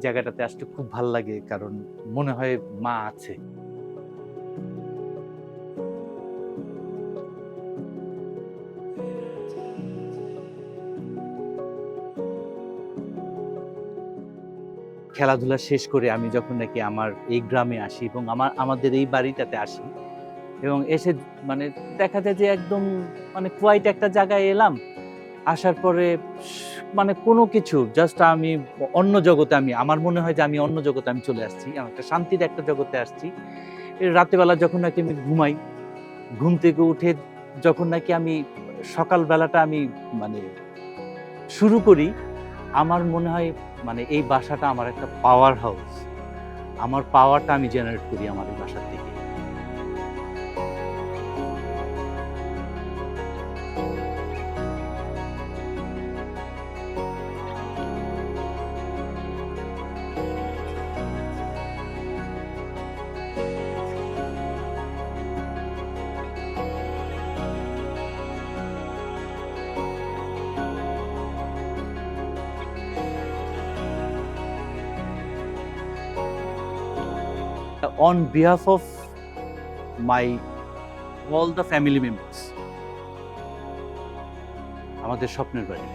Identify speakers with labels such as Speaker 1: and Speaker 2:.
Speaker 1: জায়গাটাতে আসলে খুব ভাল লাগে, কারণ মনে হয় মা আছে। খেলাধুলা শেষ করে আমি যখন নাকি আমার এই গ্রামে আসি এবং আমাদের এই বাড়িটাতে আসি এবং এসে মানে দেখা যায় যে একদম মানে কোয়াইট একটা জায়গায় এলাম। আসার পরে মানে কোনো কিছু জাস্ট আমি অন্য জগতে, আমার মনে হয় যে আমি অন্য জগতে আমি চলে আসছি। আমি একটা শান্তির একটা জগতে আসছি। রাতের বেলা যখন নাকি আমি ঘুমাই, ঘুম থেকে উঠে যখন নাকি আমি সকাল বেলাটা আমি মানে শুরু করি, আমার মনে হয় মানে এই বাসাটা আমার একটা পাওয়ার হাউস। আমার পাওয়ারটা আমি জেনারেট করি আমার এই বাসা থেকে। On behalf of my all the family members, আমাদের স্বপ্নের বাড়ি।